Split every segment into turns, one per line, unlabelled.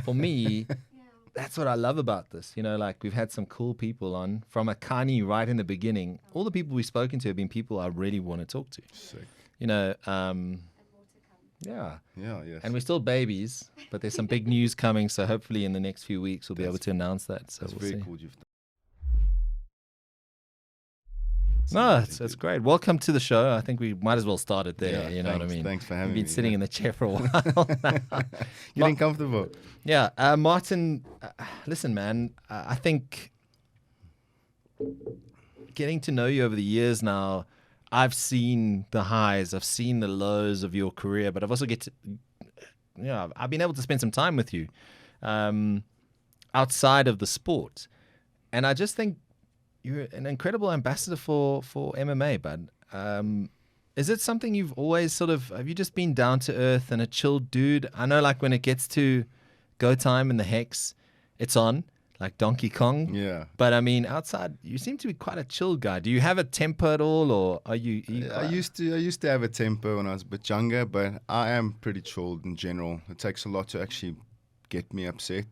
for me, that's what I love about this. Like we've had some cool people on from Akani right in the beginning. All the people we've spoken to have been people I really want to talk to.
Sick.
Yeah.
Yeah, yes.
And we're still babies, but there's some big news coming. So hopefully in the next few weeks, we'll be able to announce that. So
That's
we'll
very
see.
cool you've done.
No, it's great. Welcome to the show. I think we might as well start it there.
Yeah,
You know what I mean?
Thanks for having me.
You've been sitting in the chair for a while now.
Getting comfortable.
Yeah. Martin, listen, man, I think getting to know you over the years now, I've seen the highs, I've seen the lows of your career, but I've also I've been able to spend some time with you outside of the sport. And I just think you're an incredible ambassador for MMA, bud. Is it something you've always have you just been down to earth and a chill dude? I know like when it gets to go time in the Hex, it's on, like Donkey Kong.
Yeah.
But I mean, outside, you seem to be quite a chill guy. Do you have a temper at all, or are you
I used to have a temper when I was a bit younger, but I am pretty chilled in general. It takes a lot to actually get me upset.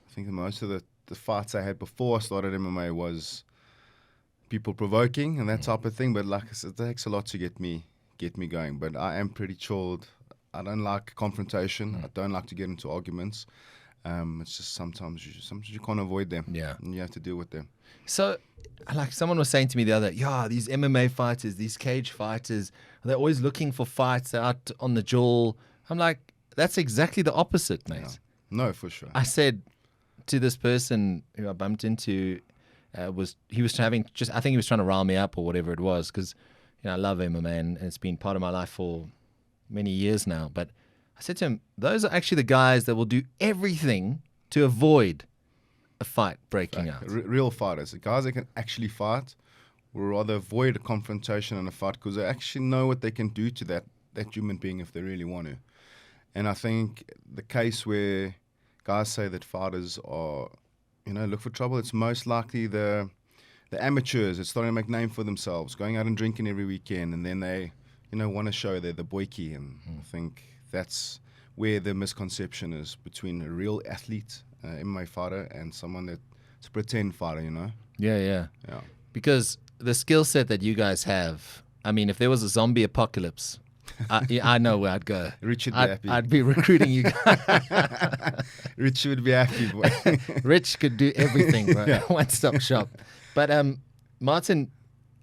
I think most of the fights I had before I started MMA was people provoking and that type of thing. But like I said, it takes a lot to get me going. But I am pretty chilled. I don't like confrontation. I don't like to get into arguments. It's just sometimes you can't avoid them.
Yeah.
And you have to deal with them.
So, like someone was saying to me the other day, these MMA fighters, these cage fighters, they're always looking for fights out on the jaw. I'm like, that's exactly the opposite, mate.
Yeah. No, for sure.
I said to this person who I bumped into, I think he was trying to rile me up or whatever it was, because I love MMA and it's been part of my life for many years now. But I said to him, those are actually the guys that will do everything to avoid a fight breaking out.
Real fighters, the guys that can actually fight, will rather avoid a confrontation and a fight because they actually know what they can do to that human being if they really want to. And I think the case where guys say that fighters are, look for trouble, it's most likely the amateurs that starting to make name for themselves, going out and drinking every weekend, and then they, want to show they're the boykie. And I think that's where the misconception is between a real athlete, MMA fighter, and someone that's a pretend fighter,
Yeah.
Yeah.
Because the skill set that you guys have, I mean, if there was a zombie apocalypse, I know where I'd go.
Rich would be happy.
I'd be recruiting you guys.
Rich would be happy, boy.
Rich could do everything, bro. Yeah. One-stop shop. But Martin,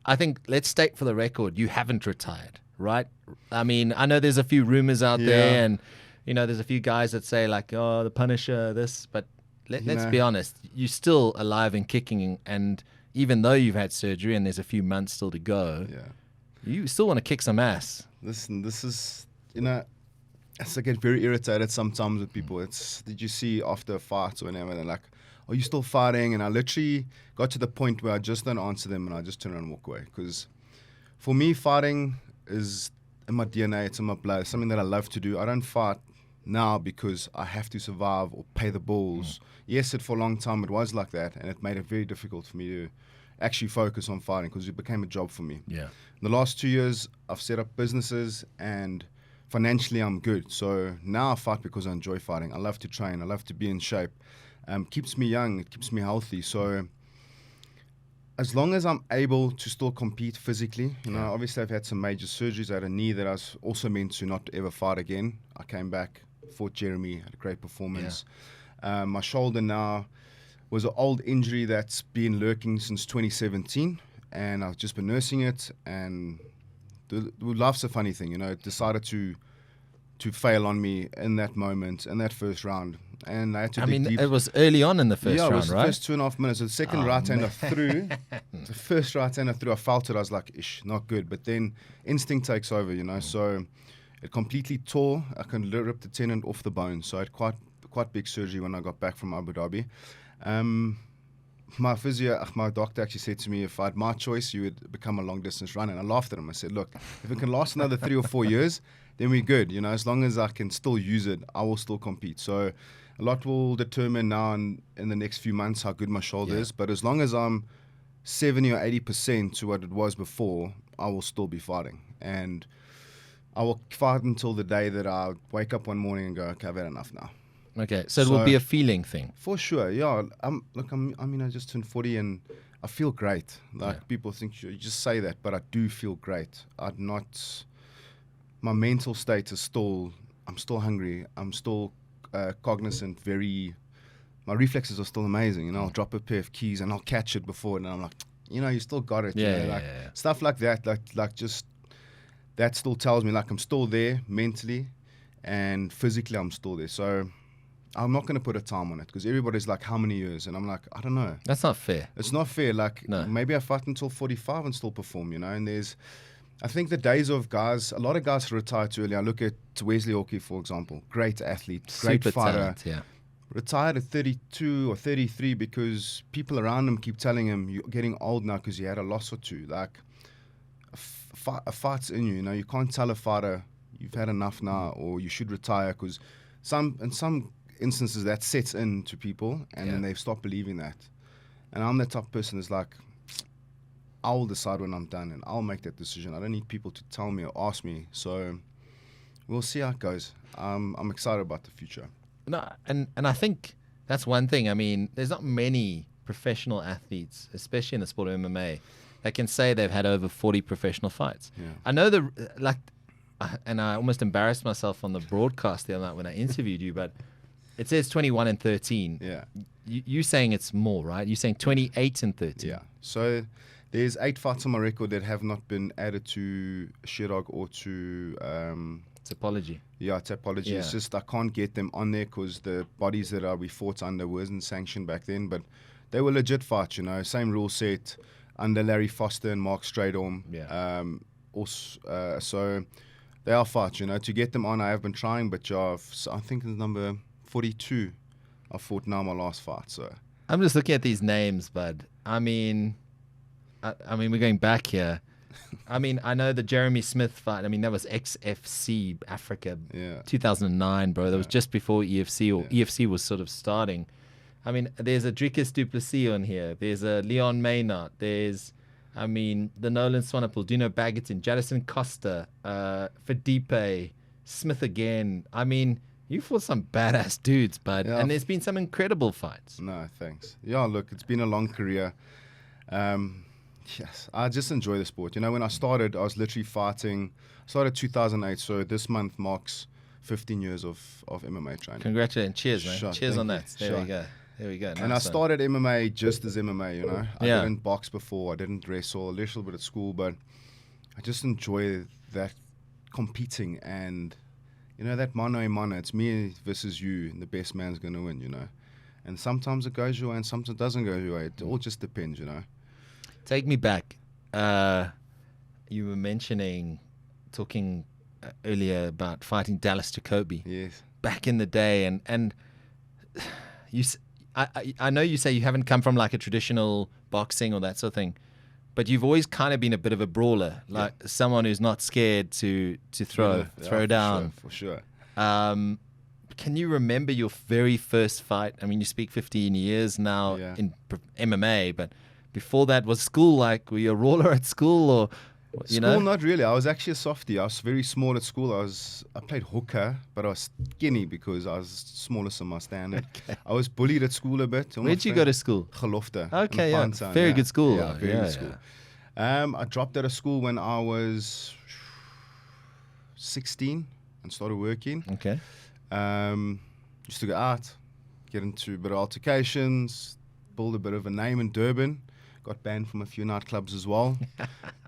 I think let's state for the record, you haven't retired, right? I mean, I know there's a few rumors out there, and there's a few guys that say like, oh, the Punisher, this, but let's be honest, you're still alive and kicking, and even though you've had surgery and there's a few months still to go, you still want to kick some ass.
Listen, this is, I get very irritated sometimes with people. Did you see after a fight or whatever, they're like, are you still fighting? And I literally got to the point where I just don't answer them and I just turn around and walk away. Because for me, fighting is in my DNA, it's in my blood. It's something that I love to do. I don't fight now because I have to survive or pay the bills. Yes, for a long time it was like that, and it made it very difficult for me to actually focus on fighting because it became a job for me.
Yeah.
In the last 2 years, I've set up businesses and financially I'm good. So now I fight because I enjoy fighting. I love to train. I love to be in shape. Keeps me young. It keeps me healthy. So as long as I'm able to still compete physically, obviously I've had some major surgeries. I had a knee that I was also meant to not ever fight again. I came back, fought Jeremy, had a great performance. Yeah. My shoulder now was an old injury that's been lurking since 2017, and I've just been nursing it. And life's a funny thing, it decided to fail on me in that moment, in that first round. And I had to dig deep.
It was early on in the first round, right? Yeah, it was
the first 2.5 minutes. The second right hand I threw, the first right hand I threw, I felt it. I was like, ish, not good. But then instinct takes over, So it completely tore. I can rip the tendon off the bone. So I had quite big surgery when I got back from Abu Dhabi. My doctor actually said to me, if I had my choice, you would become a long distance runner. And I laughed at him. I said, look, if it can last another 3 or 4 years, then we're good. As long as I can still use it, I will still compete. So a lot will determine now in the next few months how good my shoulder is. But as long as I'm 70 or 80% to what it was before, I will still be fighting. And I will fight until the day that I wake up one morning and go, okay, I've had enough now.
Okay, so it will be a feeling thing.
For sure, yeah. Look, I just turned 40 and I feel great. Like people think you just say that, but I do feel great. My mental state is still, I'm still hungry. I'm still cognizant, my reflexes are still amazing. I'll drop a pair of keys and I'll catch it before, and I'm like, you still got it. Stuff like that, like just that still tells me like I'm still there mentally and physically. I'm still there. So I'm not going to put a time on it because everybody's like, how many years? And I'm like, I don't know.
That's not fair.
It's not fair. Like maybe I fight until 45 and still perform. And I think the days of guys, a lot of guys retire too early. I look at Wesley Hawkey, for example, great athlete, great
Super
fighter.
talent, yeah.
Retired at 32 or 33 because people around him keep telling him you're getting old now because you had a loss or two. Like a fight's in you. You can't tell a fighter you've had enough now or you should retire because in some instances that sets in to people and then they stop believing that. And I'm the type of person that's like, I'll decide when I'm done and I'll make that decision. I don't need people to tell me or ask me. So we'll see how it goes. I'm excited about the future.
No, and I think that's one thing. I mean, there's not many professional athletes, especially in the sport of MMA, that can say they've had over 40 professional fights. Yeah. I know and I almost embarrassed myself on the broadcast the other night when I interviewed you, but it says 21 and 13.
Yeah.
You're saying it's more, right? You're saying 28 and 13.
Yeah. So there's 8 fights on my record that have not been added to Shirog or to
Tapology.
Yeah, Tapology. Yeah. It's just I can't get them on there because the bodies that we fought under wasn't sanctioned back then, but they were legit fights, Same rule set under Larry Foster and Mark Stradholm.
Yeah.
So they are fights, To get them on, I have been trying, but I think it's number 42 I fought now my last fight. So
I'm just looking at these names, bud. I mean, we're going back here. I mean, I know the Jeremy Smith fight. I mean, that was XFC Africa, 2009, bro. That was just before EFC, or EFC was sort of starting. I mean, there's a Dricus du Plessis on here. There's a Leon Maynard. There's, the Nolan Swanepoel, Dino Baggett, Jadison Costa, Felipe, Smith again. I mean, you fought some badass dudes, bud. Yeah. And there's been some incredible fights.
No, thanks. Yeah, look, it's been a long career. Yes, I just enjoy the sport. When I started, I was literally fighting. I started 2008, so this month marks 15 years of MMA training.
Congratulations. Cheers, man.
Sure,
cheers on that.
There
we go. Nice.
And I started MMA just as MMA, I didn't box before. I didn't wrestle, a little bit at school, but I just enjoy that competing and, that mano a mano. It's me versus you, and the best man's going to win, And sometimes it goes your way and sometimes it doesn't go your way. It all just depends,
Take me back. You were talking earlier about fighting Dallas Jacoby.
Yes.
Back in the day, and I know you say you haven't come from like a traditional boxing or that sort of thing, but you've always kind of been a bit of a brawler, like someone who's not scared to throw down.
For sure.
Can you remember your very first fight? I mean, you speak 15 years now in MMA, but before that, was school like, were you a brawler at school or,
School, not really. I was actually a softie. I was very small at school. I played hooker, but I was skinny because I was smallest in my standard. Okay. I was bullied at school a bit.
Where'd you go to school?
Gelofte.
Okay, very good school.
Yeah, very good school. I dropped out of school when I was 16 and started working.
Okay.
Used to go out, get into a bit of altercations, build a bit of a name in Durban. Got banned from a few nightclubs as well.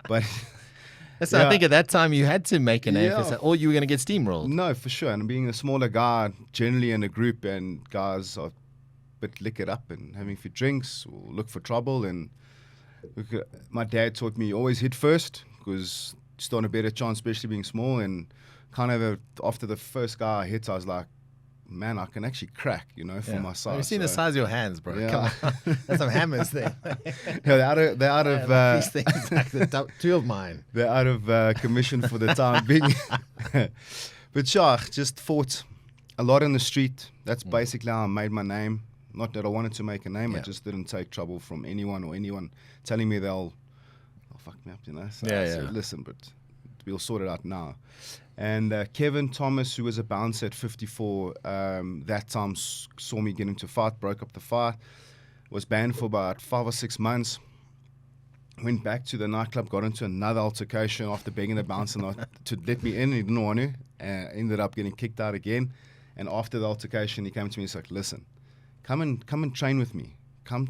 But
so I think at that time you had to make a name or you were going to get steamrolled.
No, for sure. And being a smaller guy, generally in a group, and guys are a bit liquored up and having a few drinks or look for trouble. And my dad taught me always hit first because you stand a better chance, especially being small. And kind of after the first guy I hit, I was like, man, I can actually crack, for my size.
You've seen the size of your hands, bro. Yeah. Come on. There's some hammers there.
They're out of
these things, like two of mine.
They're out of commission for the time being. But just fought a lot in the street. That's basically how I made my name. Not that I wanted to make a name. I just didn't take trouble from anyone telling me they'll fuck me up, So I said, listen, but we'll sort it out now. And Kevin Thomas, who was a bouncer at 54, that time saw me get into a fight, broke up the fight, was banned for about 5 or 6 months. Went back to the nightclub, got into another altercation after begging the bouncer not to let me in. He didn't want to. Ended up getting kicked out again. And after the altercation, he came to me and said, listen, come and train with me. Come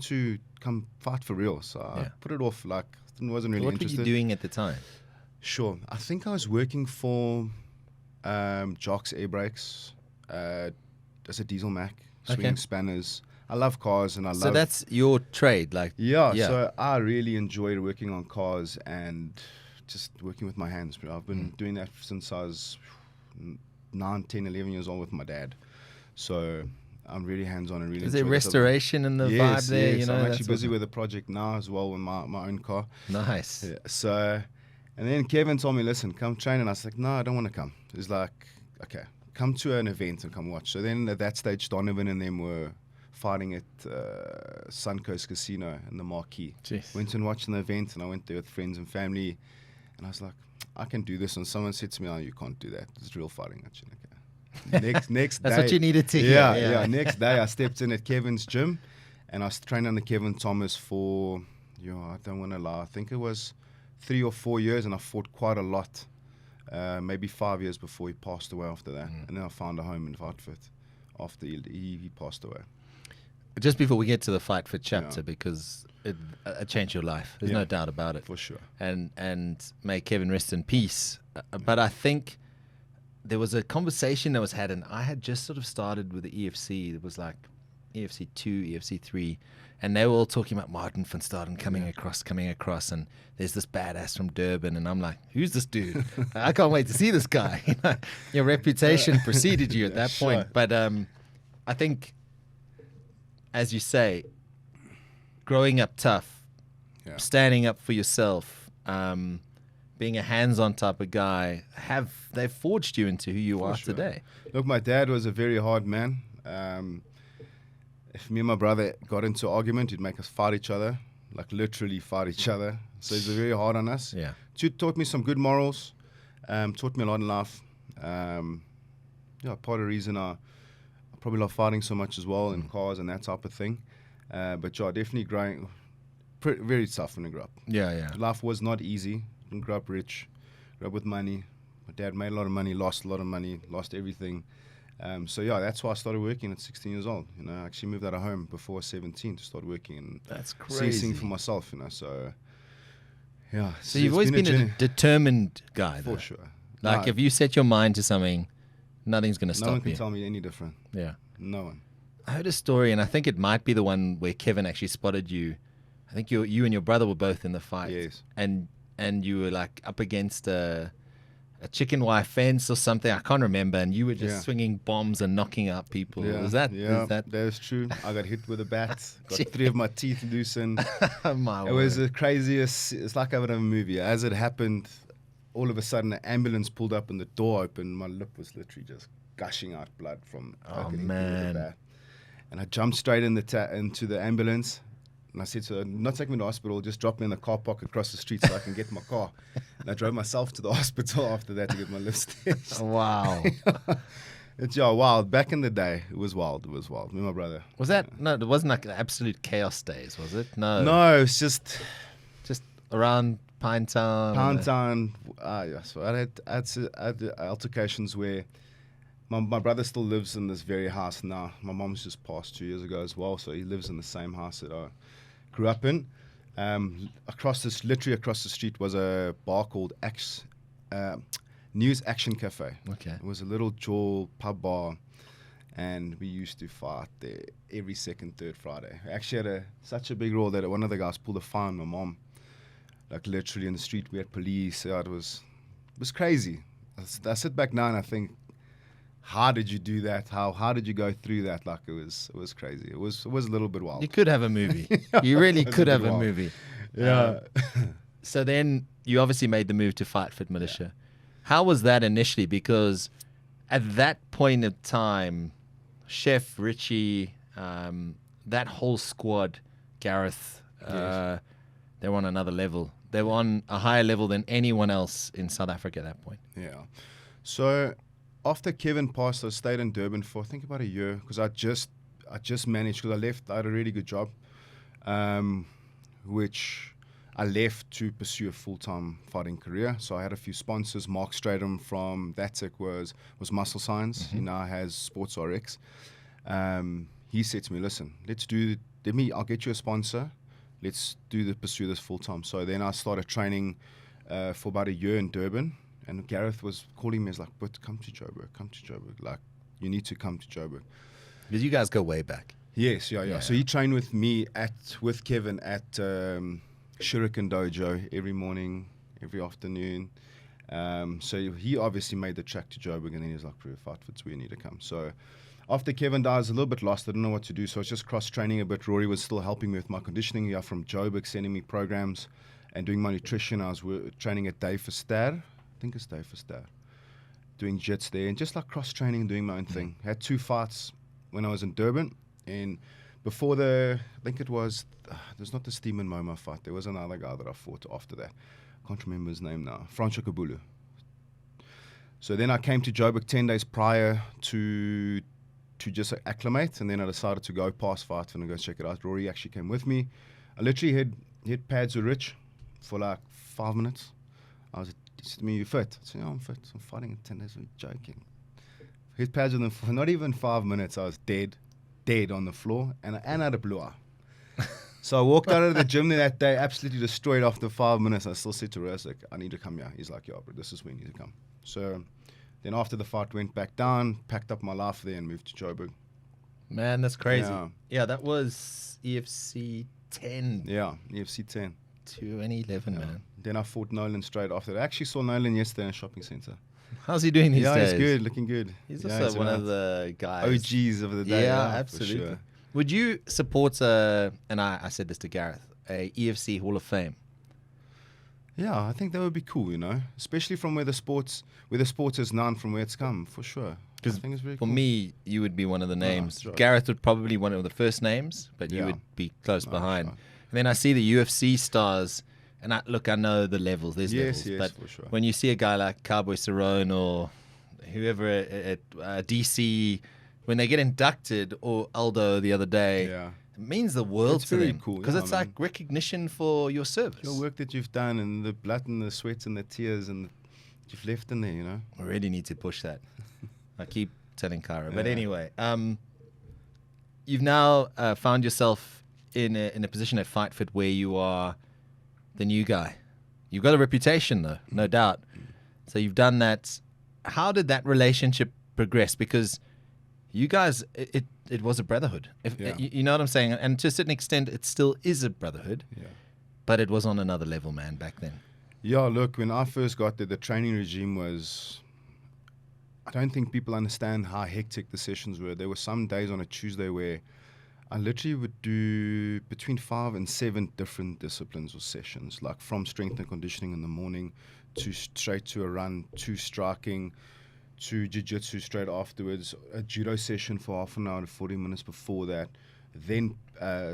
fight for real. So I put it off, like, wasn't really interested.
What were you doing at the time?
Sure. I think I was working for Jocks Air Brakes as a diesel Mac, swinging spanners. I love cars and I love...
So that's your trade, like...
Yeah, so I really enjoyed working on cars and just working with my hands. I've been doing that since I was 9, 10, 11 years old with my dad. So I'm really hands-on and really...
Is there restoration in the vibe there?
Yes,
you know,
I'm actually busy with a project now as well with my own car.
Nice.
Yeah, so... And then Kevin told me, listen, come train. And I was like, no, I don't want to come. He's like, okay, come to an event and come watch. So then at that stage, Donovan and them were fighting at Suncoast Casino in the Marquee.
Jeez.
Went and watched an event, and I went there with friends and family. And I was like, I can do this. And someone said to me, oh, you can't do that. It's real fighting. I said, okay. Next
That's
day,
what you needed to hear.
Yeah. Next day, I stepped in at Kevin's gym, and I was training under Kevin Thomas for, I don't want to lie, I think it was 3 or 4 years, and I fought quite a lot, maybe 5 years before he passed away after that. And then I found a home in Fight Fit after he passed away.
Just before we get to the Fight Fit chapter, because it changed your life. There's no doubt about it.
For sure.
And may Kevin rest in peace. But I think there was a conversation that was had, and I had just sort of started with the EFC. It was like EFC 2, EFC 3. And they were all talking about Martin van Staden coming across, and there's this badass from Durban, and I'm like, who's this dude? I can't wait to see this guy. Your reputation preceded you at that point. But I think, as you say, growing up tough, standing up for yourself, being a hands-on type of guy, they've forged you into who you are today.
Look, my dad was a very hard man. If me and my brother got into an argument, he'd make us fight each other, like literally fight each other. So he's very hard on us.
Yeah.
Taught me some good morals, taught me a lot in life. Part of the reason I probably love fighting so much as well in cars and that type of thing. But definitely growing very tough when I grew up.
Yeah.
Life was not easy. Didn't grow up rich, grew up with money. My dad made a lot of money, lost a lot of money, lost everything. That's why I started working at 16 years old. I actually moved out of home before 17 to start working and
that's crazy.
ceasing for myself. So
you've always been a determined guy,
for sure.
Like if you set your mind to something, nothing's going to stop you.
No one can tell me any different.
Yeah,
no one.
I heard a story, and I think it might be the one where Kevin actually spotted you. I think you and your brother were both in the fight.
Yes.
And you were like up against a chicken wire fence or something. I can't remember. And you were just swinging bombs and knocking out people.
Yeah.
Is that?
That's true. I got hit with a bat. Got 3 of my teeth loosened.
It
was the craziest. It's like out of a movie. As it happened, all of a sudden, an ambulance pulled up and the door opened. My lip was literally just gushing out blood from getting hit with a bat. And I jumped straight into the ambulance. And I said to her, not take me to the hospital, just drop me in the car park across the street so I can get my car. And I drove myself to the hospital after that to get my lip stitched.
Wow.
It's wild. Back in the day, it was wild. Me and my brother.
Was that? No, it wasn't like absolute chaos days, was it? No.
No, it's just
around Pinetown.
Yes. So I had altercations where my brother still lives in this very house now. My mom's just passed 2 years ago as well, so he lives in the same house that I grew up in. Literally across the street was a bar called News Action Cafe.
Okay.
It was a little jewel pub bar, and we used to fight there every second, third Friday. I actually had such a big role that one of the guys pulled a fire on my mom. Like literally in the street, we had police. It was crazy. I sit back now and I think, how did you do that? How did you go through that? Like it was crazy. It was a little bit wild.
You could have a movie. You really could have a movie.
Yeah.
So then you obviously made the move to Fight Fit Militia. Yeah. How was that initially? Because at that point of time, Chef, Richie, that whole squad, Gareth,
yes.
They were on another level. They were on a higher level than anyone else in South Africa at that point.
Yeah. So after Kevin passed, I stayed in Durban for I think about a year because I just managed, because I left. I had a really good job, which I left to pursue a full-time fighting career. So I had a few sponsors. Mark Stradham from Thatsic was Muscle Science. He now has Sports RX. He said to me, listen, I'll get you a sponsor. Let's pursue this full-time. So then I started training for about a year in Durban. And Gareth was calling me, he's like, but come to Joburg. Like, you need to come to Joburg.
Because you guys go way back.
Yes, yeah. So he trained with me with Kevin at Shuriken Dojo every morning, every afternoon. So he obviously made the track to Joburg, and then he was like, Fight Fit's where you need to come. So after Kevin died, I was a little bit lost. I didn't know what to do. So I was just cross-training a bit. Rory was still helping me with my conditioning here from Joburg, sending me programs and doing my nutrition. I was training at Dave Verster. I think it's Dave Verster. Doing jits there and just like cross-training, doing my own thing. Had 2 fights when I was in Durban. And before I think it was, there's not the Steeman Moma fight. There was another guy that I fought after that. I can't remember his name now. Franco Kabulu. So then I came to Joburg 10 days prior to just acclimate, and then I decided to go past fight and go check it out. Rory actually came with me. I literally hit pads with Rich for like 5 minutes. He said to me, you fit? I said, I'm fit. I'm fighting in 10 days. I'm joking. Hit pads with him for not even 5 minutes. I was dead on the floor, and I had a blue eye. So I walked out of the gym that day, absolutely destroyed after 5 minutes. I still said to Rory, like, I need to come here. He's like, yeah, bro, this is where you need to come. So then after the fight, went back down, packed up my life there, and moved to Joburg.
Man, that's crazy. Yeah, that was EFC 10.
Yeah, EFC 10.
2011, man.
Then I fought Nolan straight after that. I actually saw Nolan yesterday in a shopping center.
How's he doing these days?
Yeah, he's good, looking good.
He's also one of the guys.
OGs of the day.
Yeah, absolutely. Sure. Would you support and I said this to Gareth, a EFC Hall of Fame?
Yeah, I think that would be cool, especially from where the sport is known, from where it's come, for sure.
Because for
cool.
me, you would be one of the names.
Right.
Gareth would probably be one of the first names, but you would be close behind. Sure. And then I see the UFC stars, and I know the levels. There's levels.
Yes,
but
for sure.
when you see a guy like Cowboy Cerrone or whoever at DC, when they get inducted, or Aldo the other day, it means the world to them.
Cool.
Because it's like recognition for your service.
Your work that you've done, and the blood and the sweat and the tears and you've left in there,
We really need to push that. I keep telling Kyra. But anyway, you've now found yourself in a position at Fight Fit where you are the new guy. You've got a reputation, though, no doubt. So you've done that. How did that relationship progress? Because you guys, it was a brotherhood. You know what I'm saying? And to a certain extent, it still is a brotherhood. Yeah. But it was on another level, man, back then.
Yeah, look, when I first got there, the training regime was... I don't think people understand how hectic the sessions were. There were some days on a Tuesday where I literally would do between 5 and 7 different disciplines or sessions, like from strength and conditioning in the morning to straight to a run, to striking, to jiu-jitsu straight afterwards, a judo session for half an hour to 40 minutes before that, then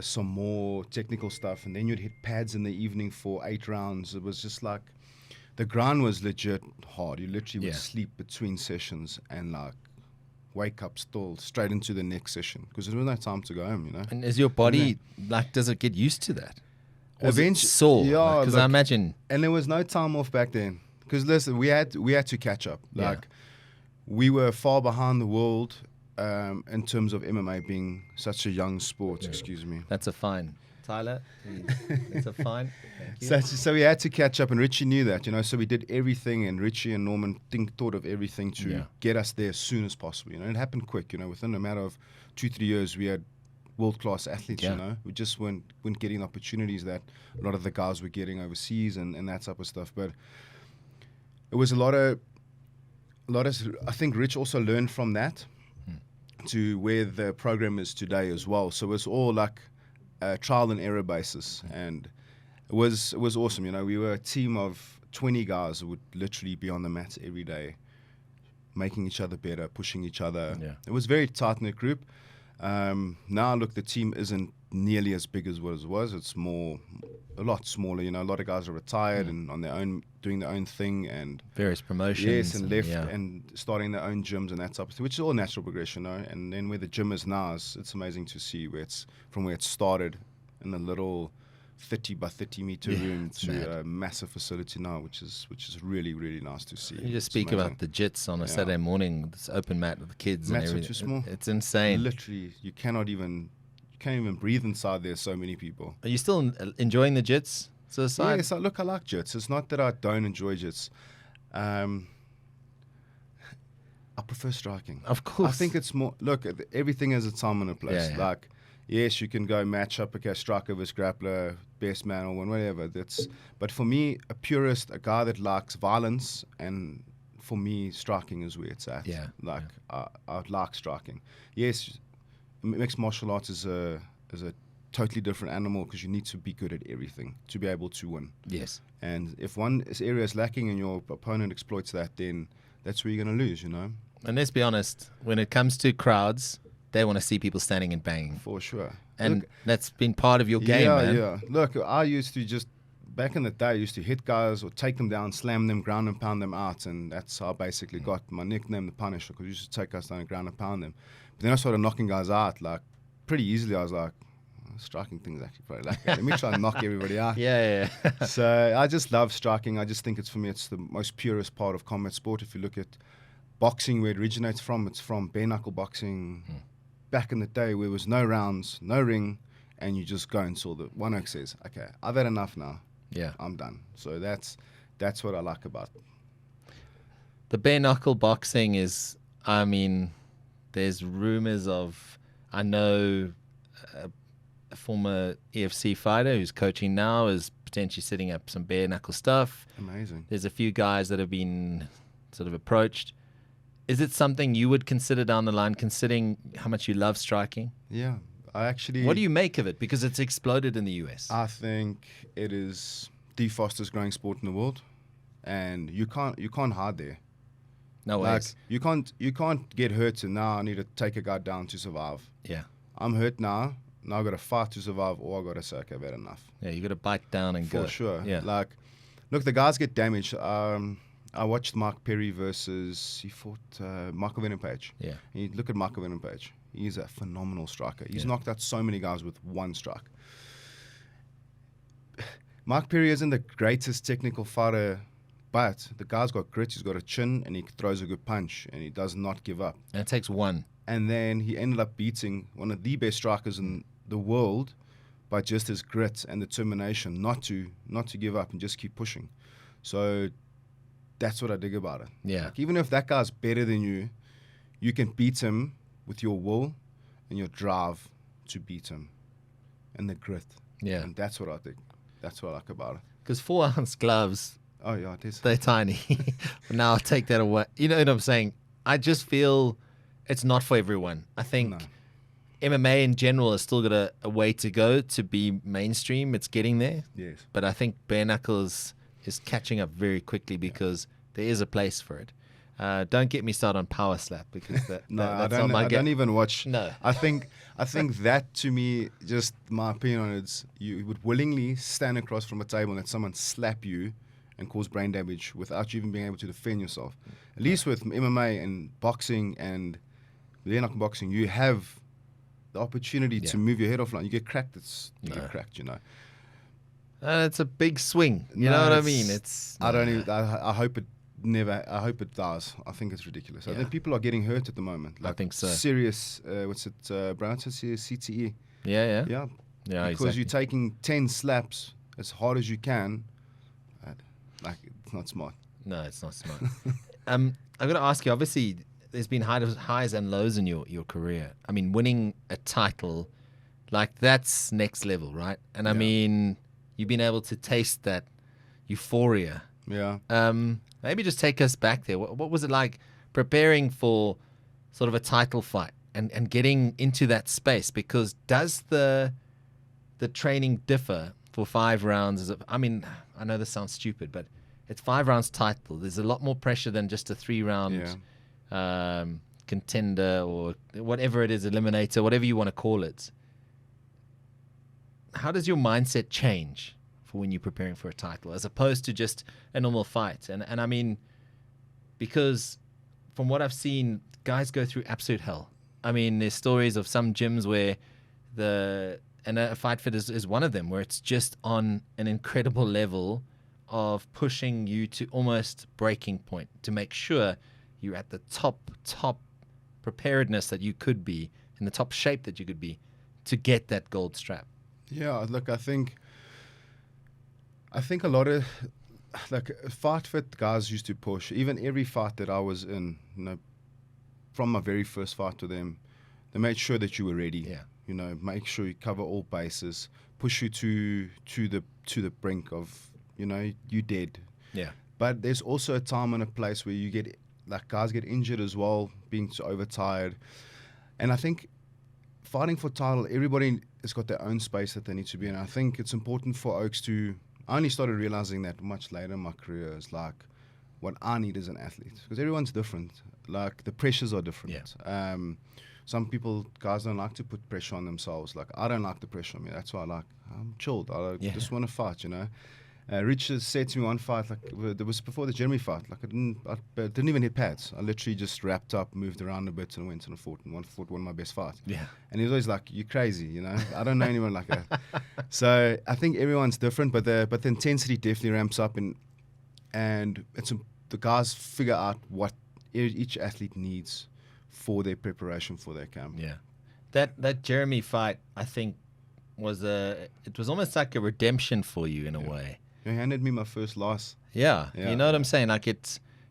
some more technical stuff, and then you'd hit pads in the evening for 8 rounds. It was just like, the grind was legit hard. You literally would sleep between sessions and like wake up still straight into the next session because there was no time to go home,
And is your body, does it get used to that?
Eventually,
sore? Yeah. Because I imagine.
And there was no time off back then. Because listen, we had to catch up. We were far behind the world in terms of MMA being such a young sport. Yeah. Excuse me.
That's a fine. Tyler, it's a fine.
So we had to catch up, and Richie knew that, So we did everything, and Richie and Norman thought of everything to get us there as soon as possible. It happened quick. Within a matter of 2-3 years, we had world-class athletes. We just weren't getting opportunities that a lot of the guys were getting overseas and that type of stuff. But it was a lot of. I think Rich also learned from that to where the program is today as well. So it's all like trial and error basis, and it was awesome. We were a team of 20 guys who would literally be on the mat every day, making each other better, pushing each other. It was a very tight-knit group. Now look, the team isn't nearly as big as what it was. It's more a lot smaller. You know, a lot of guys are retired and on their own, doing their own thing, and
various promotions.
yes, and left
yeah.
and starting their own gyms and that type of thing, which is all natural progression, you know. And then where the gym is now, it's amazing to see where it's from, where it started in a little 30 by 30 meter room to a massive facility now, which is really, really nice to see.
You just speak about the jits on a Saturday morning, this open mat with the kids.
Mats
and
are too small.
It's insane.
Literally, you can't even breathe inside there. So many people.
Are you still enjoying the jits? So
yes, I like jits. It's not that I don't enjoy jits. I prefer striking.
Of course.
I think it's more. Look, everything has a time and a place.
Yeah.
Like, yes, you can go match up, okay, striker versus grappler, best man or one, whatever. But for me, a purist, a guy that likes violence, and for me, striking is where it's at.
Yeah.
Like, I like striking. Yes, mixed martial arts is a totally different animal because you need to be good at everything to be able to win.
Yes.
And if one area is lacking and your opponent exploits that, then that's where you're going to lose, you know.
And let's be honest, when it comes to crowds, they want to see people standing and banging.
For sure.
And
Look,
that's been part of your game, man.
Yeah. Look, I used to just, back in the day, I used to hit guys or take them down, slam them, ground and pound them out. And that's how I basically got my nickname, the Punisher, because I used to take us down and ground and pound them. But then I started knocking guys out, like, pretty easily. I was like, striking things actually probably like that. Let me try and knock everybody out.
Yeah.
So I just love striking. I just think it's, for me, it's the most purest part of combat sport. If you look at boxing, where it originates from, it's from bare-knuckle boxing. Back in the day where there was no rounds, no ring, and you just go until the one oak says, okay, I've had enough now.
Yeah.
I'm done. So that's what I like about it.
The bare-knuckle boxing is, I mean, there's rumors of, I know a former EFC fighter who's coaching now is potentially setting up some bare-knuckle stuff.
Amazing.
There's a few guys that have been sort of approached. Is it something you would consider down the line, considering how much you love striking?
Yeah. What
do you make of it? Because it's exploded in the US.
I think it is the fastest growing sport in the world, and you can't hide there.
No ways.
You can't get hurt and now I need to take a guy down to survive.
Yeah.
I'm hurt now. Now I've got to fight to survive, or I've got to say, okay, I've had enough.
Yeah, you got to bite down and go.
For sure.
Yeah.
Like, look, the guys get damaged. I watched Mark Perry he fought Michael Venom Page.
Yeah.
And you look at Michael Venom Page. He's a phenomenal striker. He's
Yeah.
knocked out so many guys with one strike. Mark Perry isn't the greatest technical fighter, but the guy's got grit. He's got a chin, and he throws a good punch, and he does not give up.
And it takes one.
And then he ended up beating one of the best strikers in the world by just his grit and determination not to give up and just keep pushing. So that's what I dig about it.
Yeah.
Like, even if that guy's better than you, you can beat him with your will and your drive to beat him and the grit.
Yeah.
And that's what I think. That's what I like about it.
Because 4-ounce gloves,
Oh, yeah, it is.
they're tiny. Now I'll take that away. You know what I'm saying? I just feel it's not for everyone. I think
No.
MMA in general has still got a way to go to be mainstream. It's getting there.
Yes.
But I think bare knuckles is catching up very quickly because there is a place for it. Don't get me started on power slap because that's
I
not my game.
don't even watch.
No.
I think that, to me, just my opinion on it, is you would willingly stand across from a table and let someone slap you and cause brain damage without you even being able to defend yourself. At least with MMA and boxing and bare-knuckle boxing, you have the opportunity to move your head offline. You get cracked, you get cracked, you know.
It's a big swing. You know what I mean?
I hope it never. I hope it does. I think it's ridiculous. I think people are getting hurt at the moment. Like,
I think so.
Serious. What's it? Brown CTE.
Yeah.
Yeah.
Yeah.
Because
Exactly.
you're taking 10 slaps as hard as you can. Like, it's not smart.
No, it's not smart. I've got to ask you. Obviously, there's been highs and lows in your career. I mean, winning a title, like, that's next level, right? And I mean, you've been able to taste that euphoria.
Yeah.
Maybe just take us back there. What was it like preparing for sort of a title fight and getting into that space? Because does the training differ for 5 rounds? I mean, I know this sounds stupid, but it's 5 rounds title. There's a lot more pressure than just a 3-round contender or whatever it is, eliminator, whatever you want to call it. How does your mindset change for when you're preparing for a title, as opposed to just a normal fight? And I mean, because from what I've seen, guys go through absolute hell. I mean, there's stories of some gyms where and a fight fit is one of them, where it's just on an incredible level of pushing you to almost breaking point to make sure you're at the top preparedness that you could be, in the top shape that you could be, to get that gold strap.
Yeah, look, I think a lot of like fight fit guys used to push. Even every fight that I was in, from my very first fight with them, they made sure that you were ready.
Yeah.
Make sure you cover all bases, push you to the brink of, you dead.
Yeah.
But there's also a time and a place where you get, like, guys get injured as well, being so overtired. And I think fighting for title, everybody has got their own space that they need to be in. I think it's important for Oaks I only started realizing that much later in my career, is like what I need as an athlete, because everyone's different. Like, the pressures are different.
Yeah.
Some guys don't like to put pressure on themselves. Like, I don't like the pressure on me. That's why I'm chilled. I just want to fight, Richard said to me one fight, like, it was before the Jeremy fight, like, I didn't even hit pads. I literally just wrapped up, moved around a bit, and went and fought one of my best fights.
Yeah.
And he was always like, "You're crazy, I don't know anyone like that." So I think everyone's different, but the intensity definitely ramps up, and the guys figure out what each athlete needs for their preparation for their camp.
Yeah. That Jeremy fight, I think, it was almost like a redemption for you in a way.
He handed me my first loss.
Yeah. You know what I'm saying? Like,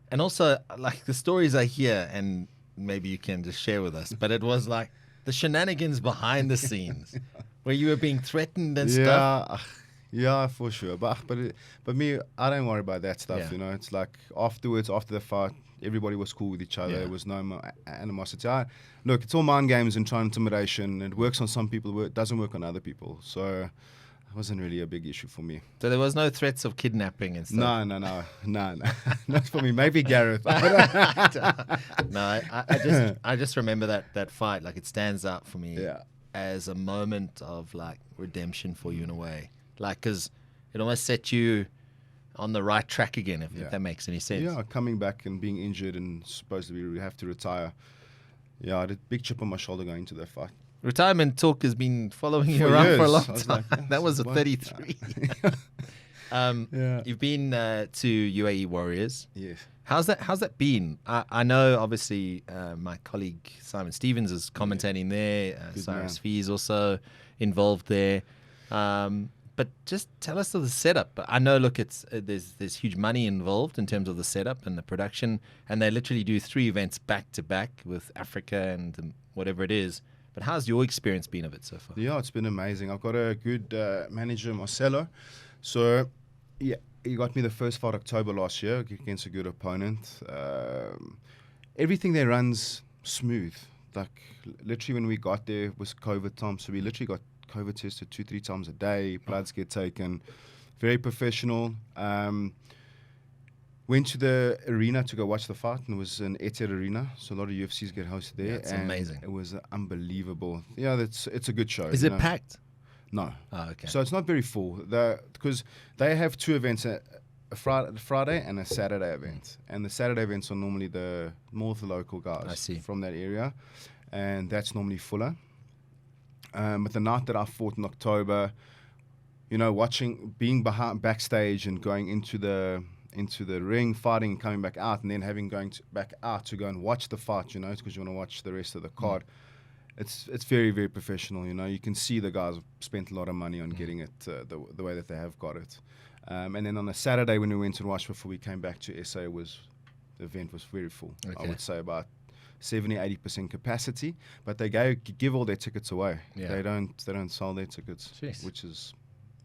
and also, like, the stories I hear, and maybe you can just share with us, but it was like the shenanigans behind the scenes where you were being threatened and stuff.
Yeah, for sure. But me, I don't worry about that stuff.
Yeah.
It's like afterwards, after the fight, everybody was cool with each other.
Yeah.
There was no more animosity. Look, it's all mind games and trying intimidation. It works on some people, it doesn't work on other people. So it wasn't really a big issue for me.
So there was no threats of kidnapping and stuff?
No. Not for me. Maybe Gareth.
No, I just remember that fight. Like, it stands out for me as a moment of, like, redemption for you in a way. Like, because it almost set you on the right track again, if that makes any sense.
Yeah, coming back and being injured and supposedly we have to retire. Yeah, I had a big chip on my shoulder going into that fight.
Retirement talk has been following you
For
around
years.
for a long
I was
time.
like,
That was at
what?
33. You've been to UAE Warriors.
Yes.
How's that been? I know, obviously, my colleague Simon Stevens is commentating there. Cyrus Fee is also involved there. But just tell us of the setup. I know, look, there's huge money involved in terms of the setup and the production, and they literally do 3 events back to back with Africa and whatever it is. But how's your experience been of it so far?
Yeah, it's been amazing. I've got a good manager, Marcelo. So, yeah, he got me the first fight October last year against a good opponent. Everything there runs smooth. Like, literally when we got there was COVID time, so we literally got COVID tested 2-3 times a day. Bloods get taken. Very professional. Went to the arena to go watch the fight, and it was an Etihad Arena, so a lot of UFCs get hosted there.
Yeah, it's amazing.
It was unbelievable. Yeah, it's a good show.
Is it packed?
No.
Oh, okay.
So it's not very full. Because they have 2 events, a Friday and a Saturday event. And the Saturday events are normally more of the local guys from that area. And that's normally fuller. But the night that I fought in October, being backstage and going into the ring, fighting and coming back out, and then back out to go and watch the fight, because you want to watch the rest of the card. It's very, very professional. You can see the guys have spent a lot of money on getting it the way that they have got it. And then on a Saturday when we went and watched before we came back to SA, the event was very full. Okay. I would say about 70-80% capacity, but they give all their tickets away. Yeah. They don't sell their tickets. Jeez. Which is,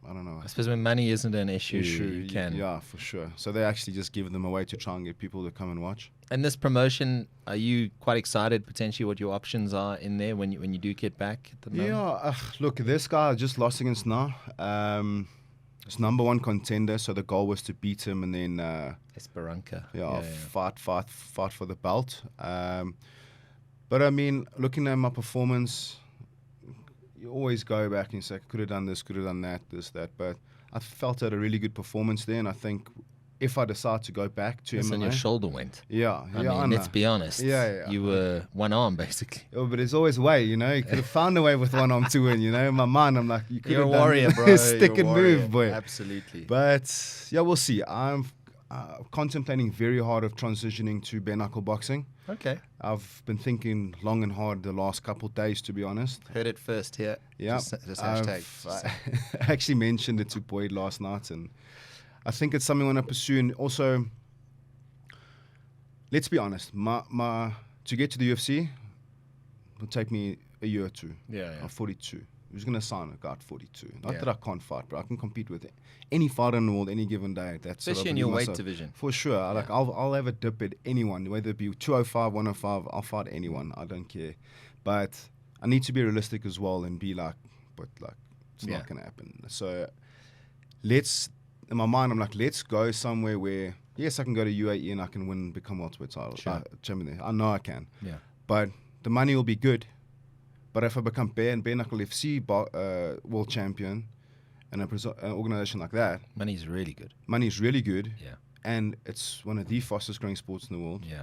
I don't know.
I suppose when money isn't an issue, you can.
Yeah, for sure. So they actually just give them away to try and get people to come and watch.
And this promotion, are you quite excited potentially what your options are in there when you do get back at the moment?
Yeah, look, this guy just lost against Na. It's number 1 contender, so the goal was to beat him and then
Esperanca.
Fight for the belt. But I mean, looking at my performance, you always go back and say, could have done this, could have done that, this, that. But I felt I had a really good performance there, and I think if I decide to go back to
Listen,
MMA,
your shoulder went.
yeah,
I
yeah,
mean, let's be honest.
Yeah.
You were one arm, basically.
Oh, but there's always a way, you know. You could have found a way with one arm to win, you know. In my mind, I'm like, you could
You're
have
a warrior,
done
bro.
stick
You're a
and
warrior.
move, boy.
Absolutely.
But yeah, we'll see. I'm contemplating very hard of transitioning to bare-knuckle boxing.
Okay.
I've been thinking long and hard the last couple of days, to be honest.
Heard it first here.
Yeah,
Just hashtag.
I actually mentioned it to Boyd last night, and I think it's something I want to pursue. And also, let's be honest, my to get to the UFC will take me a year or two.
Yeah.
I'm 42. Who's going to sign a guy at 42? Not
Yeah.
that I can't fight, but I can compete with any fighter in the world any given day. That's what I
Especially in
believe
your weight
myself.
division.
For sure. Like I'll have a dip at anyone, whether it be 205, 105. I'll fight anyone. I don't care. But I need to be realistic as well and be like, but like it's not going to happen. So in my mind, I'm like, let's go somewhere where yes, I can go to UAE and I can win, become welterweight title champion there. I know I can.
Yeah.
But the money will be good. But if I become bare-knuckle FC world champion and an organization like that,
Money's really good.
money's really good.
Yeah.
And it's one of the fastest growing sports in the world.
Yeah.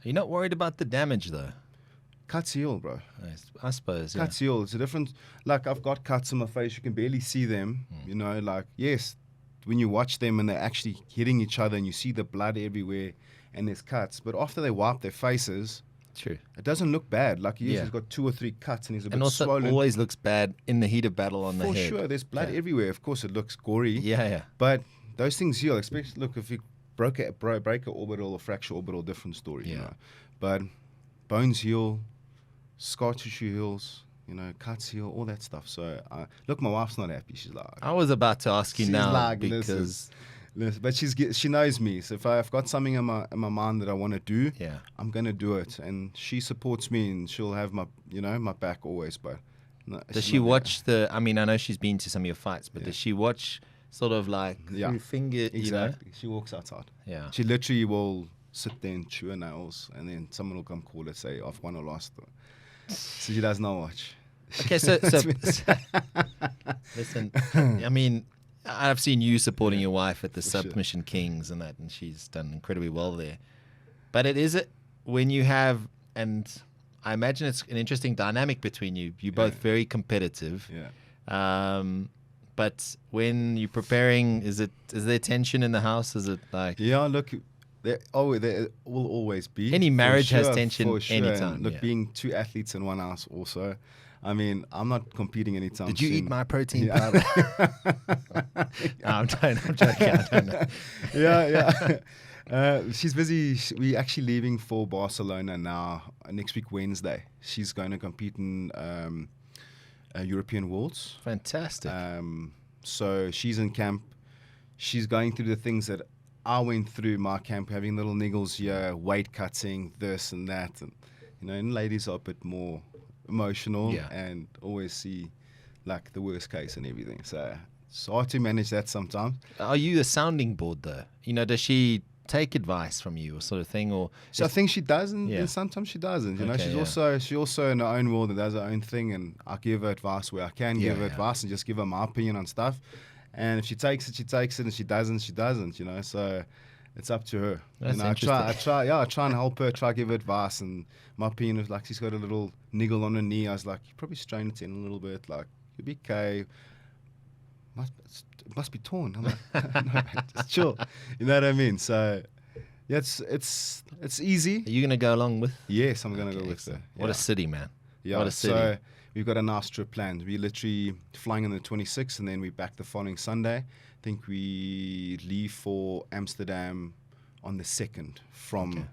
You're not worried about the damage, though?
Cuts heal, bro.
I suppose, yeah.
Cuts heal. It's a different, like I've got cuts on my face. You can barely see them, you know, like, yes, when you watch them and they're actually hitting each other and you see the blood everywhere and there's cuts. But after they wipe their faces,
True.
it doesn't look bad. Like
Yeah.
he's got 2 or 3 cuts and he's a
And
bit
also
swollen.
always looks bad in the heat of battle on the
For
head.
sure, there's blood
Yeah.
everywhere. Of course, it looks gory.
Yeah.
But those things heal. Especially, look, if you break a orbital or fracture orbital, different story. You
Yeah.
know? But bones heal, scar tissue heals, you know, cuts heal, all that stuff. So, look, my wife's not happy. She's like,
I was about to ask you
She's
now
like,
because
listen, but she knows me. So if I've got something in my mind that I want to do,
yeah,
I'm gonna do it. And she supports me, and she'll have my back always. But no,
does
she's
she
not
watch the? I mean, I know she's been to some of your fights, but
Yeah.
does she watch sort of like
Yeah.
through finger?
exactly.
You know?
She walks outside.
Yeah.
She literally will sit there and chew her nails, and then someone will come call her, say, I've won or lost. So she does not watch.
Okay, so listen, I mean, I've seen you supporting your wife at the
For sure.
Submission Kings and that, and she's done incredibly well there. But it is when you have, and I imagine it's an interesting dynamic between you. You're both very competitive.
Yeah.
But when you're preparing, is there tension in the house? Is it like
Yeah, look, there will always be.
Any
For
marriage has
sure,
tension
for sure.
anytime,
And look,
yeah.
being 2 athletes in one house also. I mean, I'm not competing anytime
Did you
soon.
eat my protein
Yeah.
powder? No, I'm joking. I don't know.
Yeah. She's busy. We're actually leaving for Barcelona now next week, Wednesday. She's going to compete in European Worlds.
Fantastic.
So she's in camp. She's going through the things that I went through my camp, having little niggles here, weight cutting, this and that. And, and ladies are a bit more emotional and always see like the worst case and everything. So it's hard to manage that sometimes.
Are you the sounding board though? Does she take advice from you or sort of thing? Or
So I think she does, and
Yeah.
sometimes she doesn't.
Okay,
She's also in her own world and does her own thing, and I give her advice where I can give her advice and just give her my opinion on stuff. And if she takes it, she takes it, and she doesn't, she doesn't. So it's up to her.
That's
I
interesting.
I try and help her, try to give her advice. And my opinion is like she's got a little niggle on her knee. I was like, you probably strain it in a little bit. Like you'll be okay. It must be torn. I'm like, no, man, just chill. You know what I mean? So. Yeah, it's easy.
Are you going to go along with?
Yes, I'm going to
Okay,
go with
excellent.
her.
What a city, man.
Yeah,
What a city.
so we've got a nice trip planned. We're literally flying on the 26th, and then we're back the following Sunday. I think we leave for Amsterdam on the 2nd from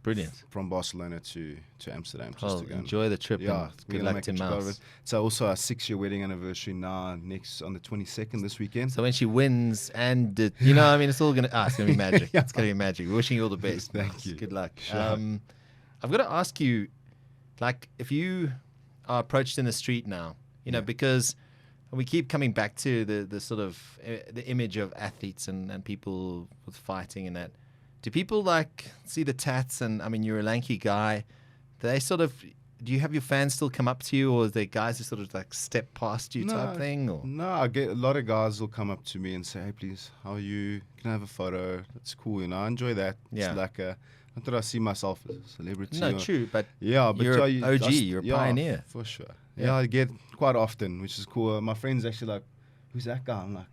Brilliant.
from Barcelona to Amsterdam.
Well,
to go
enjoy the trip.
Yeah,
and
we're
good
gonna
luck
make
to
a trip out of
Mouse.
it. So also our 6-year wedding anniversary now on the 22nd this weekend.
So when she wins and, it's all going to, it's going to be magic. It's going to be magic. We're wishing you all the best.
Thank
Mouse.
you.
Good luck.
Sure.
I've got to ask you, like, if you are approached in the street now, because we keep coming back to the sort of the image of athletes and people with fighting and that. Do people like see the tats and, you're a lanky guy. Do do you have your fans still come up to you, or is there guys who sort of like step past you type thing? Or?
No, I get a lot of guys will come up to me and say, "Hey, please, how are you? Can I have a photo?" That's cool, you know. I enjoy that.
Yeah.
It's like not that I see myself as a celebrity.
No, true, but
yeah, but
you're an OG, you're a pioneer.
For sure. Yeah, I get quite often, which is cool. My friends actually like, "Who's that guy?" I'm like.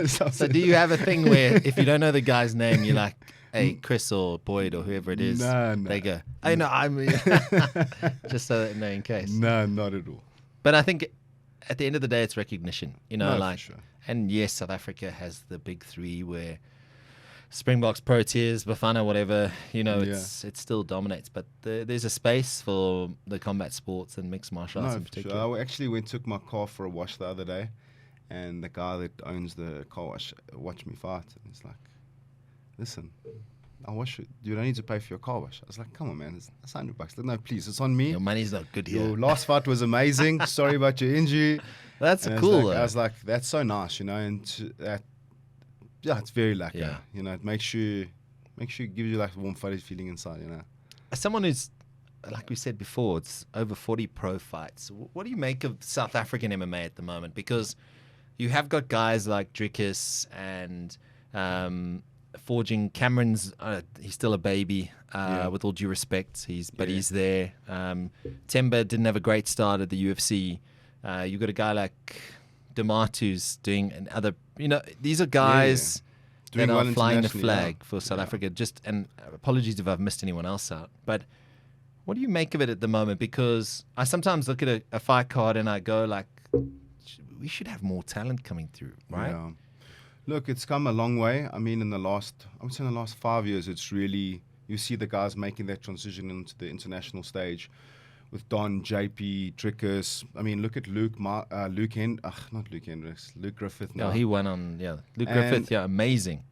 So do you have a thing where if you don't know the guy's name, you're like, hey, Chris or Boyd or whoever it is, they go, I know, I'm just so that in case.
No, not at all.
But I think at the end of the day, it's recognition, you know, like,
for sure.
And yes, South Africa has the big three where Springboks, Proteas, Bafana, whatever, you know, it still dominates. But there's a space for the combat sports and mixed martial arts in particular.
Sure. I actually took my car for a wash the other day. And the guy that owns the car wash watched me fight. And he's like, listen, I'll wash it. You don't need to pay for your car wash. I was like, come on, man. It's $100. No, please. It's on me.
Your money's not good here.
Your last fight was amazing. Sorry about your injury.
That's
and
cool.
I was like, that's so nice, you know. And it's very lucky.
Yeah.
You know, it makes you gives you like a warm, fuzzy feeling inside, you know.
As someone who's, like we said before, it's over 40 pro fights. What do you make of South African MMA at the moment? Because you have got guys like Dricus and Forging. Cameron's, he's still a baby, with all due respect. He's there. Temba didn't have a great start at the UFC. You've got a guy like Damatu's doing another, you know, these are guys that are flying the flag for South Africa. And apologies if I've missed anyone else out. But what do you make of it at the moment? Because I sometimes look at a fight card and I go like, we should have more talent coming through, right?
Yeah. Look, it's come a long way. I mean, I would say in the last 5 years, it's really, you see the guys making that transition into the international stage with Don, JP, Dricus. I mean, look at Luke Griffith now.
Yeah, he went on, Luke Griffith, amazing.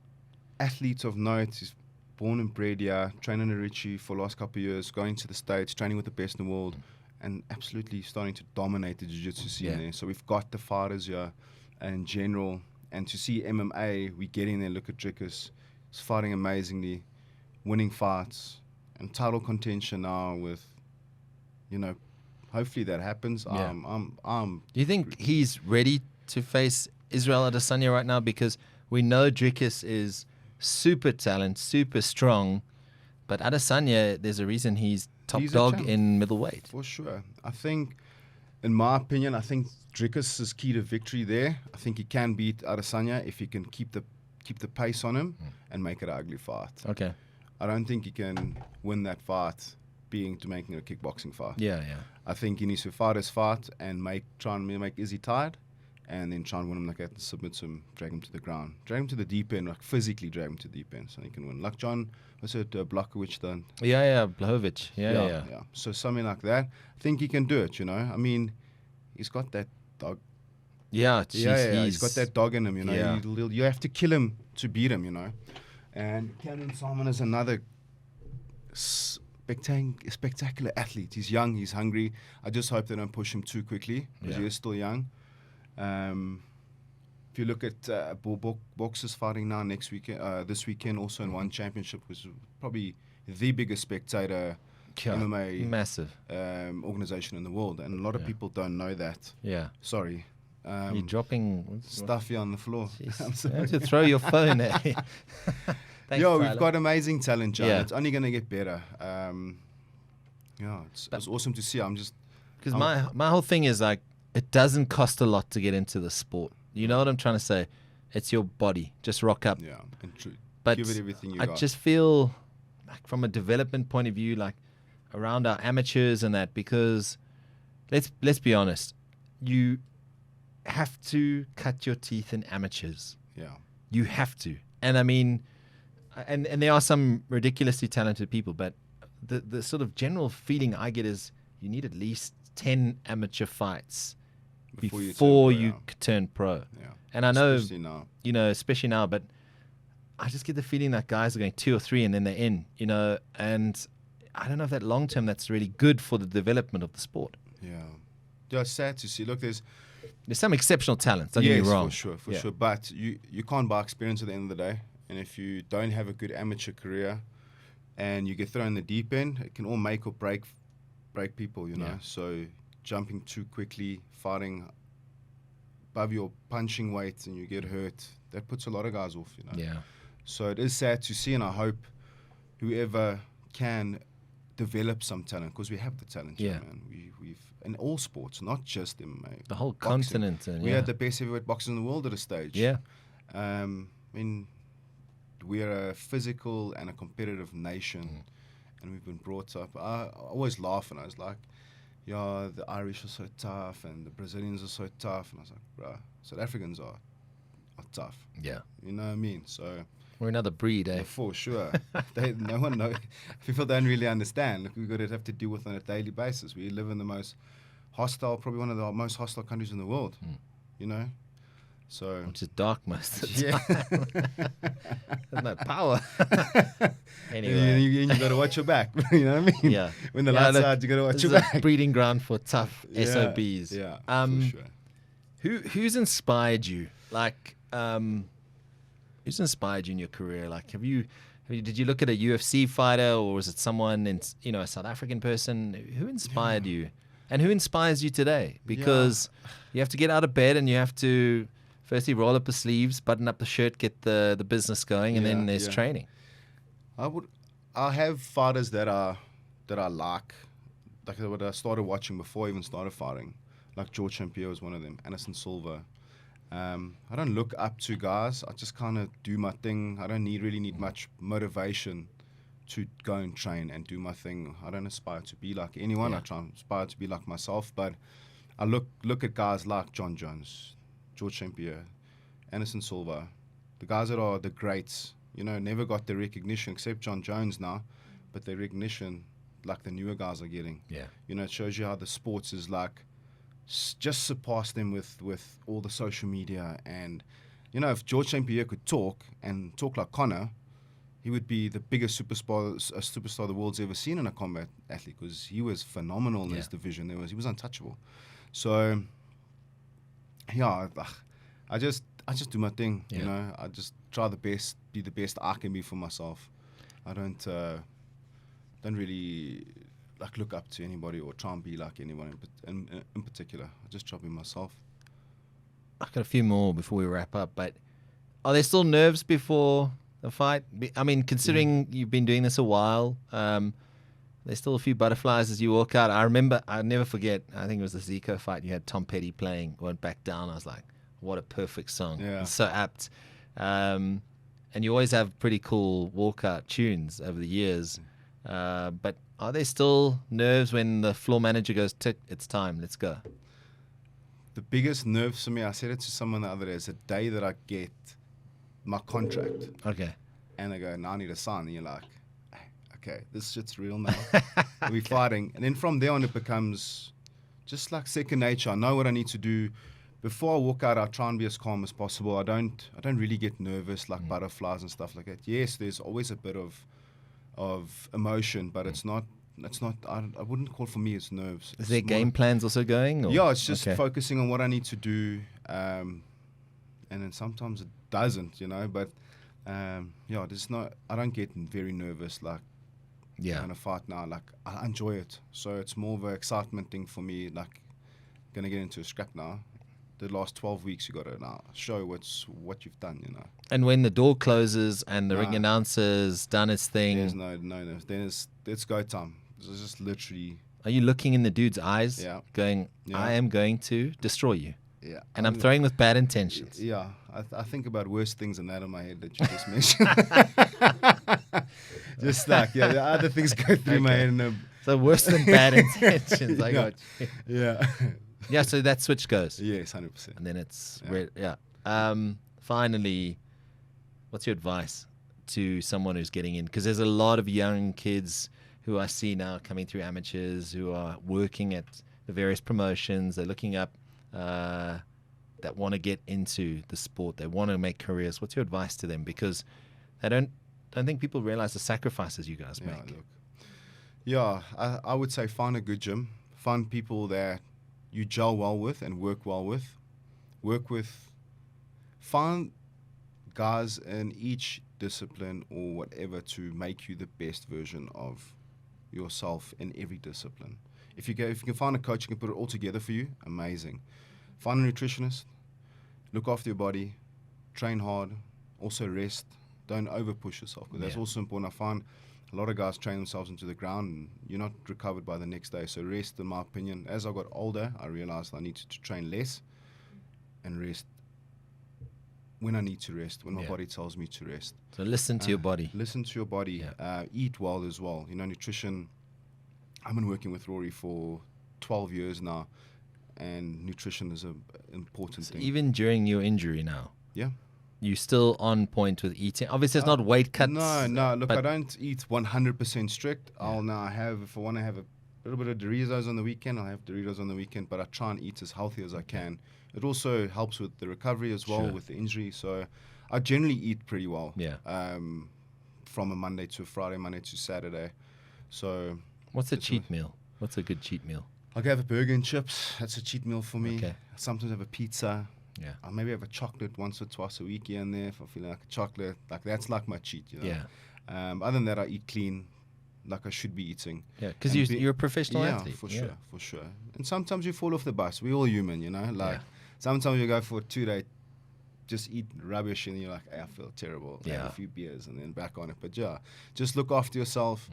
Athletes of note. He's born and bred here, training in Richie for the last couple of years, going to the States, training with the best in the world. And absolutely starting to dominate the jiu-jitsu scene there. So we've got the fighters here in general. And to see MMA, we get in there, look at Dricus. He's fighting amazingly, winning fights, and title contention now with, you know, hopefully that happens.
Yeah.
Do
you think he's ready to face Israel Adesanya right now? Because we know Dricus is super talent, super strong. But Adesanya, there's a reason he's top dog in middleweight.
For sure. I think, in my opinion, Dricus is key to victory there. I think he can beat Adesanya if he can keep the pace on him and make it an ugly fight.
Okay.
I don't think he can win that fight making it a kickboxing fight.
Yeah.
I think he needs to fight his fight and try and make Izzy tired, and then try and win him like that and submit him, drag him to the ground. Drag him to the deep end, like physically drag him to the deep end so he can win. Like John, what's it, Blachowicz done?
Yeah, Blachowicz. Yeah.
So something like that. I think he can do it, you know. I mean, he's got that dog.
Yeah,
he's got that dog in him, you know.
Yeah.
You have to kill him to beat him, you know. And Cameron Simon is another spectacular athlete. He's young, he's hungry. I just hope they don't push him too quickly because he is still young. If you look at boxers fighting now this weekend, also in one championship, was probably the biggest spectator MMA
massive
organization in the world, and a lot of people don't know that.
Yeah,
sorry.
You're dropping
stuff here on the floor.
I'm sorry. To throw your phone at me. Thanks,
we've got amazing talent, John. It's only going to get better. It's awesome to see.
Because my whole thing is like, it doesn't cost a lot to get into the sport. You know what I'm trying to say? It's your body. Just rock up.
Yeah, and
but
give it everything you got.
I just feel like from a development point of view, like around our amateurs and that, because let's be honest, you have to cut your teeth in amateurs.
Yeah.
You have to. And I mean, and there are some ridiculously talented people, but the sort of general feeling I get is you need at least 10 amateur fights before you turn pro.
Yeah.
And I know,
especially
now, but I just get the feeling that guys are going 2 or 3 and then they're in, you know, and I don't know if that long term that's really good for the development of the sport.
Yeah. Yeah, it's sad to see. Look, there's
some exceptional talent, don't get me wrong.
For sure. But you can't buy experience at the end of the day. And if you don't have a good amateur career, and you get thrown in the deep end, it can all make or break people, you know.
Yeah.
So jumping too quickly, fighting above your punching weight, and you get hurt, that puts a lot of guys off, you know.
Yeah.
So it is sad to see, and I hope whoever can develop some talent, because we have the talent,
Yeah.
man. We've in all sports, not just MMA.
The whole
Boxing.
continent. And
We had the best heavyweight boxers in the world at a stage.
Yeah.
I mean, we're a physical and a competitive nation, and we've been brought up. I always laugh, and I was like, yeah, the Irish are so tough, and the Brazilians are so tough. And I was like, bruh, South Africans are tough.
Yeah.
You know what I mean? So
We're another breed, eh?
for sure. No one knows. People don't really understand. Look, we've got to have to deal with on a daily basis. We live in the most hostile, probably one of the most hostile countries in the world. You know? So
Which is dark most of the
yeah.
time. There's no power.
Anyway. You got to watch your back. You know what I mean?
Yeah.
When the
Yeah,
lights
look,
out, you got to watch
This
your
is a
back.
breeding ground for tough
Yeah,
SOBs.
Yeah, for sure.
Who's inspired you? Like, who's inspired you in your career? Like, did you look at a UFC fighter, or was it someone in, a South African person? Who inspired you, and who inspires you today? Because you have to get out of bed and you have to firstly roll up the sleeves, button up the shirt, get the business going, and then there's training.
I have fighters that I like what I started watching before I even started fighting. Like George St. Pierre was one of them. Anderson Silva. I don't look up to guys. I just kind of do my thing. I don't really need much motivation to go and train and do my thing. I don't aspire to be like anyone. I try and aspire to be like myself. But I look at guys like John Jones, George St. Pierre, Anderson Silva, the guys that are the greats. Never got the recognition except John Jones now, but the recognition like the newer guys are getting.
Yeah.
It shows you how the sports is like just surpassed them with all the social media. And if George St. Pierre could talk like Conor, he would be the biggest superstar the world's ever seen in a combat athlete, because he was phenomenal in his division. He was untouchable. So I just do my thing. I just try be the best I can be for myself. I don't really look up to anybody or try and be like anyone in particular. I just try to be myself.
I've got a few more before we wrap up, but are there still nerves before the fight? I mean, considering you've been doing this a while, there's still a few butterflies as you walk out. I'll never forget, I think it was the Zico fight, you had Tom Petty playing, Won't Back Down. I was like, what a perfect song.
Yeah.
It's so apt. And you always have pretty cool walkout tunes over the years. But are there still nerves when the floor manager goes, tick, it's time, let's go?
The biggest nerves for me, I said it to someone the other day, is the day that I get my contract.
Okay.
And they go, now I need a sign. And you're like, okay, this shit's real now. We're fighting. And then from there on, it becomes just like second nature. I know what I need to do. Before I walk out, I try and be as calm as possible. I don't really get nervous like butterflies and stuff like that. Yes, there's always a bit of emotion, but it's not. I wouldn't call for me as nerves.
Is there game plans also going? Or?
Yeah, it's just focusing on what I need to do, and then sometimes it doesn't, But there's not. I don't get very nervous in a fight now. Like I enjoy it, so it's more of an excitement thing for me. Like gonna get into a scrap now. The last 12 weeks, you got to now show what you've done,
And when the door closes and the ring announcer's done his thing,
there's no. Then it's go time. It's just literally.
Are you looking in the dude's eyes, going, I am going to destroy you?
Yeah.
And I'm throwing with bad intentions.
Yeah. I think about worse things than that in my head that you just mentioned. Just the other things go through my head.
So worse than bad intentions. I got you.
Yeah.
Yeah, so that switch goes.
Yes, 100%.
And then it's finally, what's your advice to someone who's getting in? Because there's a lot of young kids who I see now coming through amateurs who are working at the various promotions. They're looking up that want to get into the sport. They want to make careers. What's your advice to them? Because I don't think people realize the sacrifices you guys make.
I would say find a good gym. Find people that you gel well with and work well with. Find guys in each discipline or whatever to make you the best version of yourself in every discipline. If you can find a coach who can put it all together for you, amazing. Find a nutritionist, look after your body, train hard, also rest. Don't over push yourself, because that's also important. I find a lot of guys train themselves into the ground and you're not recovered by the next day. So rest, in my opinion, as I got older, I realized I needed to train less and rest when I need to rest, when my body tells me to rest.
So listen to your body.
Listen to your body. Eat well as well. You know, nutrition. I've been working with Rory for 12 years now, and nutrition is an important thing.
Even during your injury now.
Yeah.
You still on point with eating? Obviously, it's not weight cuts.
No. Look, I don't eat 100% strict. I'll now have, if I want to have a little bit of Doritos on the weekend, I'll have Doritos on the weekend, but I try and eat as healthy as I can. It also helps with the recovery as well, with the injury. So I generally eat pretty well. From a Monday to a Friday, Monday to Saturday. So
what's a cheat meal? What's a good cheat meal?
I'll have a burger and chips. That's a cheat meal for me.
Okay.
Sometimes have a pizza.
Yeah.
I'll maybe have a chocolate once or twice a week here and there if I'm feeling like a chocolate. Like, that's like my cheat, you know.
Yeah.
Other than that, I eat clean, like I should be eating.
Yeah, because you're a professional athlete.
For sure. And sometimes you fall off the bus. We're all human, you know. Like, sometimes you go for a 2-day, just eat rubbish, and you're like, hey, I feel terrible. Have a few beers and then back on it. But yeah, just look after yourself.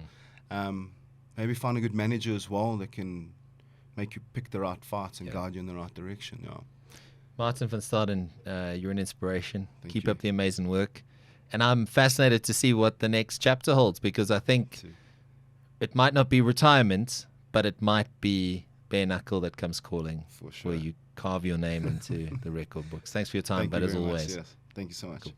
Maybe find a good manager as well that can make you pick the right fights and guide you in the right direction. Yeah.
Martin van Staden, you're an inspiration. Keep
you.
up the amazing work. And I'm fascinated to see what the next chapter holds, because I think it might not be retirement, but it might be Bare-knuckle that comes calling,
for sure,
where you carve your name into the record books. Thanks for your time, but as always.
Thank you so much.
Cool.